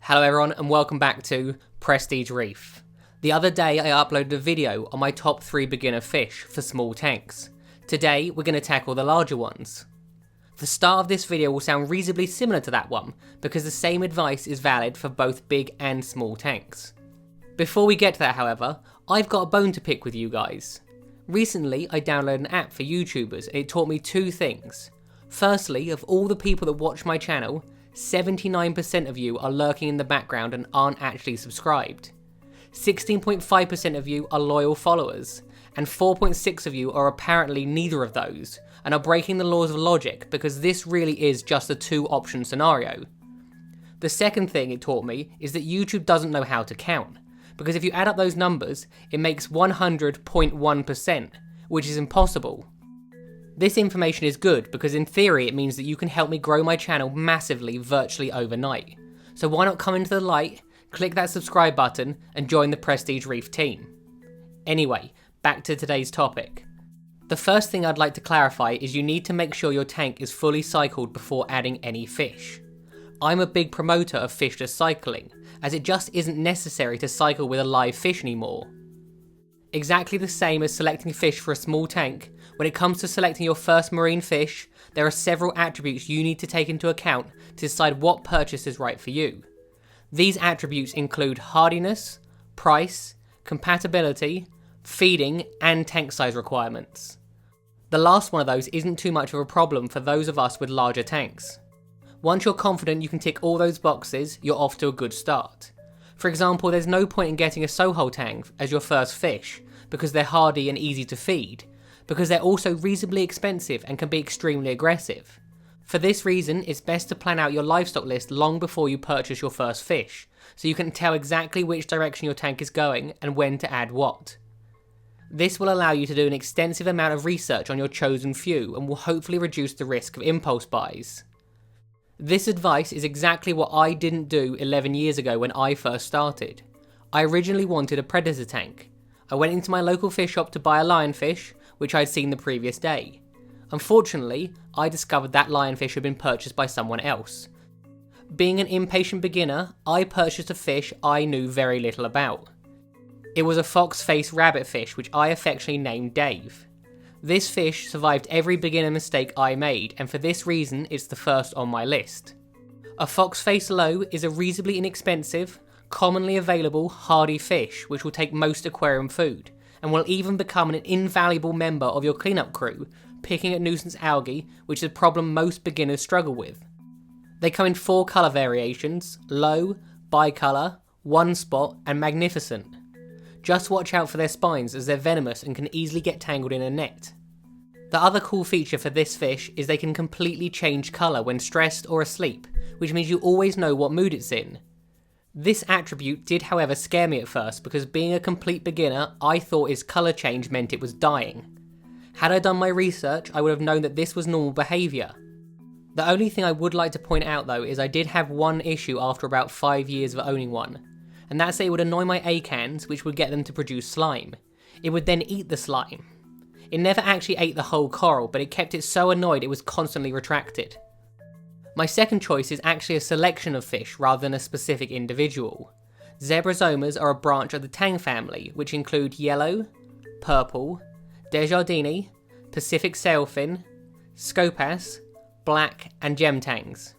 Hello everyone and welcome back to Prestige Reef. The other day I uploaded a video on my top 3 beginner fish for small tanks. Today we're going to tackle the larger ones. The start of this video will sound reasonably similar to that one because the same advice is valid for both big and small tanks. Before we get to that however, I've got a bone to pick with you guys. Recently I downloaded an app for YouTubers and it taught me two things. Firstly, of all the people that watch my channel, 79% of you are lurking in the background and aren't actually subscribed. 16.5% of you are loyal followers, and 4.6% of you are apparently neither of those, and are breaking the laws of logic because this really is just a 2-option scenario. The second thing it taught me is that YouTube doesn't know how to count, because if you add up those numbers, it makes 100.1%, which is impossible. This information is good because in theory it means that you can help me grow my channel massively virtually overnight. So why not come into the light, click that subscribe button and join the Prestige Reef team. Anyway, back to today's topic. The first thing I'd like to clarify is you need to make sure your tank is fully cycled before adding any fish. I'm a big promoter of fishless cycling, as it just isn't necessary to cycle with a live fish anymore. Exactly the same as selecting fish for a small tank, when it comes to selecting your first marine fish, there are several attributes you need to take into account to decide what purchase is right for you. These attributes include hardiness, price, compatibility, feeding, and tank size requirements. The last one of those isn't too much of a problem for those of us with larger tanks. Once you're confident you can tick all those boxes, you're off to a good start. For example, there's no point in getting a Sohol tang as your first fish, because they're hardy and easy to feed, because they're also reasonably expensive and can be extremely aggressive. For this reason, it's best to plan out your livestock list long before you purchase your first fish, so you can tell exactly which direction your tank is going and when to add what. This will allow you to do an extensive amount of research on your chosen few and will hopefully reduce the risk of impulse buys. This advice is exactly what I didn't do 11 years ago when I first started. I originally wanted a predator tank. I went into my local fish shop to buy a lionfish, which I'd seen the previous day. Unfortunately, I discovered that lionfish had been purchased by someone else. Being an impatient beginner, I purchased a fish I knew very little about. It was a Foxface Rabbitfish, which I affectionately named Dave. This fish survived every beginner mistake I made, and for this reason it's the first on my list. A Foxface Low is a reasonably inexpensive, commonly available hardy fish which will take most aquarium food, and will even become an invaluable member of your cleanup crew, picking at nuisance algae, which is a problem most beginners struggle with. They come in 4 colour variations: low, bicolour, one spot and magnificent. Just watch out for their spines as they're venomous and can easily get tangled in a net. The other cool feature for this fish is they can completely change colour when stressed or asleep, which means you always know what mood it's in. This attribute did however scare me at first because being a complete beginner, I thought its colour change meant it was dying. Had I done my research, I would have known that this was normal behaviour. The only thing I would like to point out though is I did have one issue after about 5 years of owning one, and that's that it would annoy my acans, which would get them to produce slime. It would then eat the slime. It never actually ate the whole coral, but it kept it so annoyed it was constantly retracted. My second choice is actually a selection of fish rather than a specific individual. Zebrasomas are a branch of the tang family, which include yellow, purple, Desjardins, Pacific sailfin, scopas, black and gem tangs.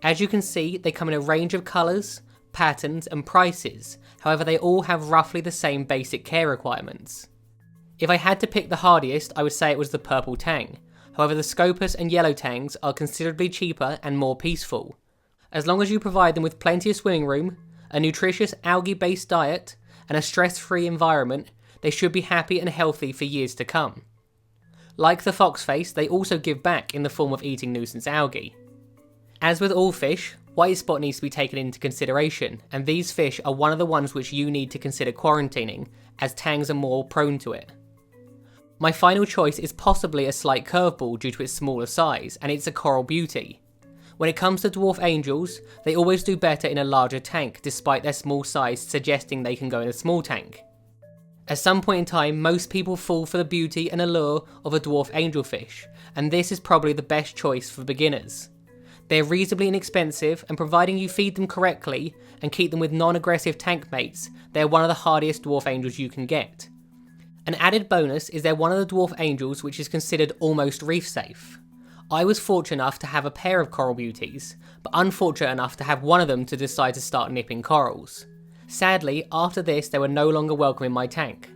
As you can see, they come in a range of colours, patterns and prices, however they all have roughly the same basic care requirements. If I had to pick the hardiest, I would say it was the purple tang. However, the Scopas and yellow tangs are considerably cheaper and more peaceful. As long as you provide them with plenty of swimming room, a nutritious algae-based diet, and a stress-free environment, they should be happy and healthy for years to come. Like the foxface, they also give back in the form of eating nuisance algae. As with all fish, white spot needs to be taken into consideration, and these fish are one of the ones which you need to consider quarantining, as tangs are more prone to it. My final choice is possibly a slight curveball due to its smaller size, and it's a coral beauty. When it comes to dwarf angels, they always do better in a larger tank despite their small size suggesting they can go in a small tank. At some point in time, most people fall for the beauty and allure of a dwarf angelfish, and this is probably the best choice for beginners. They're reasonably inexpensive, and providing you feed them correctly and keep them with non-aggressive tank mates, they're one of the hardiest dwarf angels you can get. An added bonus is they're one of the dwarf angels which is considered almost reef safe. I was fortunate enough to have a pair of coral beauties, but unfortunate enough to have one of them to decide to start nipping corals. Sadly, after this they were no longer welcome in my tank.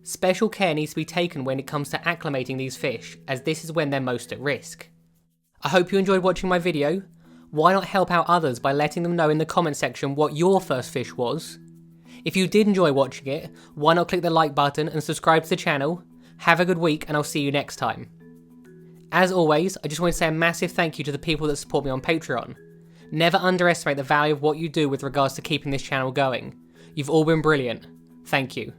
Special care needs to be taken when it comes to acclimating these fish, as this is when they're most at risk. I hope you enjoyed watching my video. Why not help out others by letting them know in the comment section what your first fish was? If you did enjoy watching it, why not click the like button and subscribe to the channel? Have a good week, and I'll see you next time. As always, I just want to say a massive thank you to the people that support me on Patreon. Never underestimate the value of what you do with regards to keeping this channel going. You've all been brilliant. Thank you.